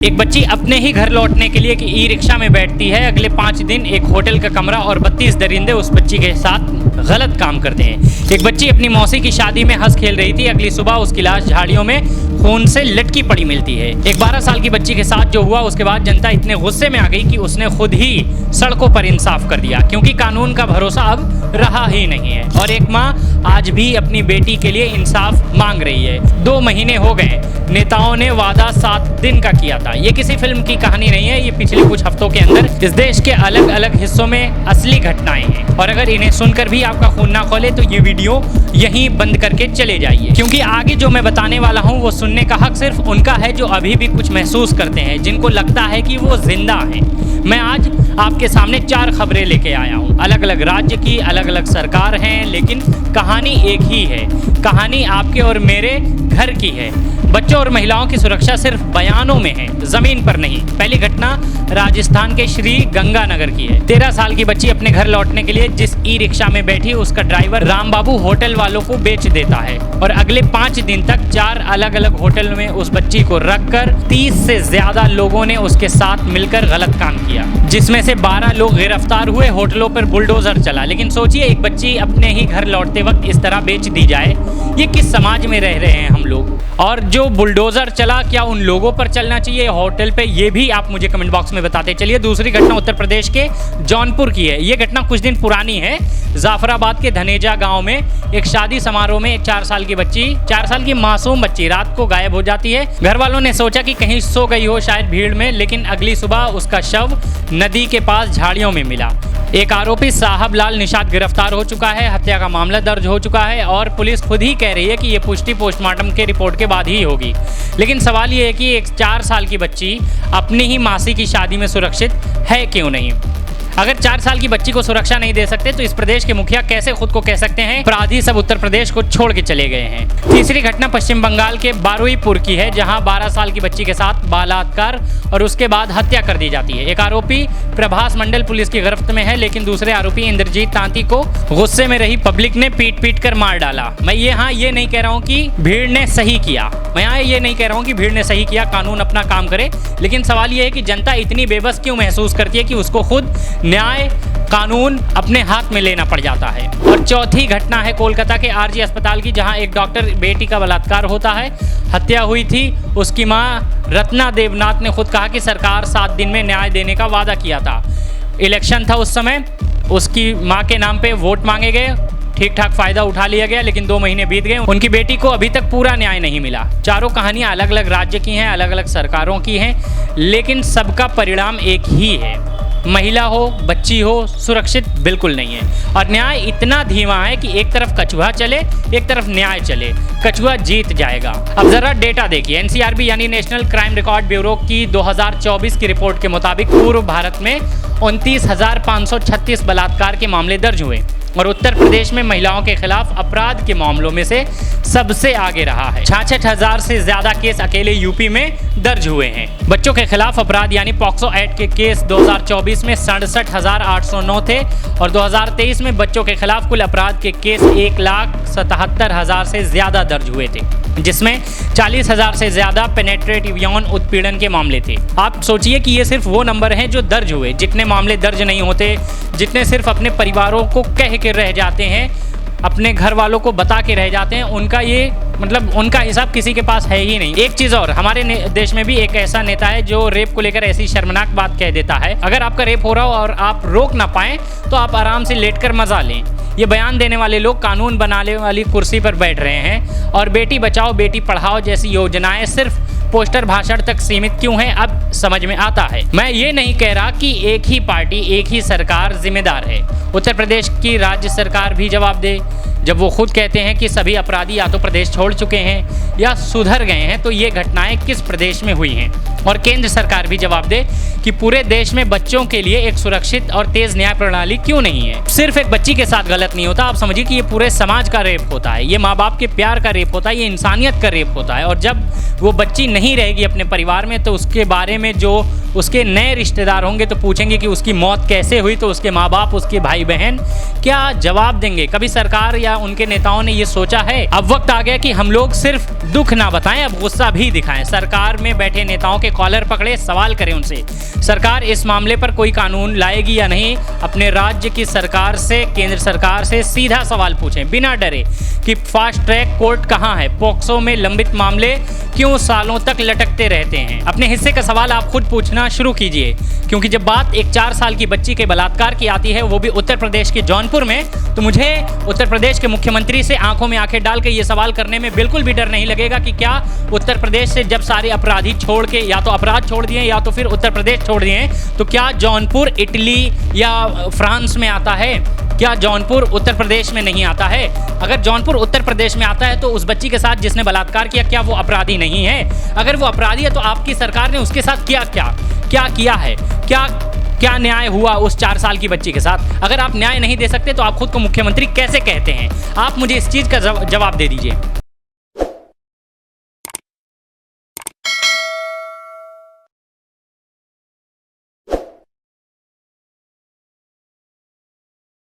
एक बच्ची अपने ही घर लौटने के लिए ई रिक्शा में बैठती है। अगले 5 दिन एक होटल का कमरा और 32 दरिंदे उस बच्ची के साथ गलत काम करते हैं। एक बच्ची अपनी मौसी की शादी में हंस खेल रही थी। अगली सुबह उसकी लाश झाड़ियों में खून से लटकी पड़ी मिलती है। एक 12 साल की बच्ची के साथ जो हुआ, उसके बाद जनता इतने गुस्से में आ गई कि उसने खुद ही सड़कों पर इंसाफ कर दिया, क्योंकि कानून का भरोसा अब रहा ही नहीं है। और एक माँ आज भी अपनी बेटी के लिए इंसाफ मांग रही है। 2 महीने हो गए, नेताओं ने वादा 7 दिन का किया था। ये किसी फिल्म की कहानी नहीं है, ये पिछले कुछ हफ्तों के अंदर इस देश के अलग अलग हिस्सों में असली घटनाएं हैं। और अगर इन्हें सुनकर भी आपका खून ना खौले तो ये वीडियो यहीं बंद करके चले जाइए, क्योंकि आगे जो मैं बताने वाला हूँ वो सुनने का हक सिर्फ उनका है जो अभी भी कुछ महसूस करते हैं, जिनको लगता है कि वो जिंदा हैं। मैं आज आपके सामने 4 खबरें लेके आया हूँ। अलग अलग राज्य की, अलग अलग सरकार हैं, लेकिन कहानी एक ही है। कहानी आपके और मेरे घर की है। बच्चों और महिलाओं की सुरक्षा सिर्फ बयानों में है, जमीन पर नहीं। पहली घटना राजस्थान के श्री गंगानगर की है। 13 साल की बच्ची अपने घर लौटने के लिए जिस ई रिक्शा में बैठी, उसका ड्राइवर रामबाबू होटल वालों को बेच देता है और अगले 5 दिन तक 4 अलग अलग होटल में उस बच्ची को रखकर 30 से ज्यादा लोगों ने उसके साथ मिलकर गलत काम किया, जिसमें से 12 लोग गिरफ्तार हुए। होटलों पर बुलडोजर चला। लेकिन सोचिए, एक बच्ची अपने ही घर लौटते वक्त इस तरह बेच दी जाए, ये किस समाज में रह रहे हैं हम लोग। और जो बुलडोजर चला, क्या उन लोगों पर चलना चाहिए होटल पे, ये भी आप मुझे कमेंट बॉक्स में बताते चलिए। दूसरी घटना उत्तर प्रदेश के जौनपुर की है। ये घटना कुछ दिन पुरानी है। जाफराबाद के धनेजा गांव में एक शादी समारोह में एक 4 साल की बच्ची, 4 साल की मासूम बच्ची रात को गायब हो जाती है। घर वालों ने सोचा कि कहीं सो गई हो शायद भीड़ में, लेकिन अगली सुबह उसका शव नदी के पास झाड़ियों में मिला। एक आरोपी साहब लाल निषाद गिरफ्तार हो चुका है। हत्या का मामला दर्ज हो चुका है और पुलिस खुद ही कह रही है कि ये पुष्टि पोस्टमार्टम के रिपोर्ट के बाद ही होगी। लेकिन सवाल ये है कि एक 4 साल की बच्ची अपनी ही मासी की शादी में सुरक्षित है क्यों नहीं। अगर 4 साल की बच्ची को सुरक्षा नहीं दे सकते तो इस प्रदेश के मुखिया कैसे खुद को कह सकते हैं अपराधी सब उत्तर प्रदेश को छोड़ के चले गए हैं। तीसरी घटना पश्चिम बंगाल के बारुईपुर की है, जहां 12 साल की बच्ची के साथ बलात्कार और उसके बाद हत्या कर दी जाती है। एक आरोपी प्रभास मंडल पुलिस की गिरफ्त में है, लेकिन दूसरे आरोपी इंद्रजीत तांती को गुस्से में रही पब्लिक ने पीट कर मार डाला। मैं ये नहीं कह रहा हूँ कि भीड़ ने सही किया, मैं ये नहीं कह रहा हूँ कि भीड़ ने सही किया, कानून अपना काम करे। लेकिन सवाल ये है कि जनता इतनी बेबस क्यों महसूस करती है कि उसको खुद न्याय कानून अपने हाथ में लेना पड़ जाता है। और चौथी घटना है कोलकाता के आरजी अस्पताल की, जहां एक डॉक्टर बेटी का बलात्कार होता है। हत्या हुई थी। उसकी मां रत्ना देवनाथ ने खुद कहा कि सरकार 7 दिन में न्याय देने का वादा किया था। इलेक्शन था उस समय, उसकी मां के नाम पे वोट मांगे गए, ठीक ठाक फायदा उठा लिया गया, लेकिन 2 महीने बीत गए, उनकी बेटी को अभी तक पूरा न्याय नहीं मिला। चारों कहानियां अलग अलग राज्य की हैं, अलग अलग सरकारों की हैं, लेकिन सबका परिणाम एक ही है। महिला हो, बच्ची हो, सुरक्षित बिल्कुल नहीं है। और न्याय इतना धीमा है कि एक तरफ कछुआ चले, एक तरफ न्याय चले, कछुआ जीत जाएगा। अब जरा डेटा देखिए। एनसीआरबी यानी नेशनल क्राइम रिकॉर्ड ब्यूरो की 2024 की रिपोर्ट के मुताबिक पूर्व भारत में 29,536 बलात्कार के मामले दर्ज हुए और उत्तर प्रदेश में महिलाओं के खिलाफ अपराध के मामलों में से सबसे आगे रहा है। 66,000 से ज्यादा केस अकेले यूपी में दर्ज हुए हैं। बच्चों के खिलाफ अपराध यानी पॉक्सो एक्ट के केस 2024 में 67,809 थे और 2023 में बच्चों के खिलाफ कुल अपराध के केस 1,77,000 से ज्यादा दर्ज हुए थे, जिसमें 40,000 से ज्यादा पेनेट्रेटिव यौन उत्पीड़न के मामले थे। आप सोचिए कि ये सिर्फ वो नंबर हैं जो दर्ज हुए। जितने मामले दर्ज नहीं होते, जितने सिर्फ अपने परिवारों को कह के रह जाते हैं, अपने घर वालों को बता के रह जाते हैं, उनका ये मतलब उनका हिसाब किसी के पास है ही नहीं। एक चीज़ और, हमारे देश में भी एक ऐसा नेता है जो रेप को लेकर ऐसी शर्मनाक बात कह देता है, अगर आपका रेप हो रहा हो और आप रोक ना पाएं तो आप आराम से लेटकर मजा लें। ये बयान देने वाले लोग कानून बनाने वाली कुर्सी पर बैठ रहे हैं। और बेटी बचाओ बेटी पढ़ाओ जैसी योजनाएं सिर्फ पोस्टर भाषण तक सीमित क्यों है, अब समझ में आता है। मैं ये नहीं कह रहा कि एक ही पार्टी, एक ही सरकार जिम्मेदार है। उत्तर प्रदेश की राज्य सरकार भी जवाब दे। जब वो खुद कहते हैं कि सभी अपराधी या तो प्रदेश छोड़ चुके हैं या सुधर गए हैं, तो ये घटनाएं किस प्रदेश में हुई हैं। और केंद्र सरकार भी जवाब दे कि पूरे देश में बच्चों के लिए एक सुरक्षित और तेज न्याय प्रणाली क्यों नहीं है। सिर्फ एक बच्ची के साथ गलत नहीं होता, आप समझिए कि ये पूरे समाज का रेप होता है, ये माँ बाप के प्यार का रेप होता है, ये इंसानियत का रेप होता है। और जब वो बच्ची नहीं रहेगी अपने परिवार में तो उसके बारे में जो उसके नए रिश्तेदार होंगे तो पूछेंगे कि उसकी मौत कैसे हुई, तो उसके माँ बाप, उसके भाई बहन क्या जवाब देंगे? कभी सरकार या उनके नेताओं ने ये सोचा है? अब वक्त आ गया कि हम लोग सिर्फ दुख ना बताएं, अब गुस्सा भी दिखाएं। सरकार में बैठे नेताओं के कॉलर पकड़े, सवाल करें उनसे। सरकार इस मामले पर कोई कानून लाएगी या नहीं? अपने राज्य की सरकार से, केंद्र सरकार से सीधा सवाल पूछें बिना डरे कि फास्ट ट्रैक कोर्ट कहाँ है? पॉक्सो में लंबित मामले क्यों सालों तक लटकते रहते हैं? अपने हिस्से का सवाल आप खुद पूछना शुरू कीजिए, क्योंकि जब बात एक 4 साल की बच्ची के बलात्कार की आती है, वो भी उत्तर प्रदेश के जौनपुर में, तो मुझे उत्तर प्रदेश के मुख्यमंत्री से आंखों में आंखें डाल के ये सवाल करने में बिल्कुल भी डर नहीं लगेगा कि क्या उत्तर प्रदेश से जब सारे अपराधी छोड़ के, या तो अपराध छोड़ दिए या तो फिर उत्तर प्रदेश छोड़ दिए, तो क्या जौनपुर इटली या फ्रांस में आता है? क्या जौनपुर उत्तर प्रदेश में नहीं आता है? अगर जौनपुर उत्तर प्रदेश में आता है तो उस बच्ची के साथ जिसने बलात्कार किया, क्या वो अपराधी नहीं है? अगर वो अपराधी है तो आपकी सरकार ने उसके साथ क्या किया है? क्या न्याय हुआ उस 4 साल की बच्ची के साथ? अगर आप न्याय नहीं दे सकते तो आप खुद को मुख्यमंत्री कैसे कहते हैं? आप मुझे इस चीज़ का जवाब दे दीजिए।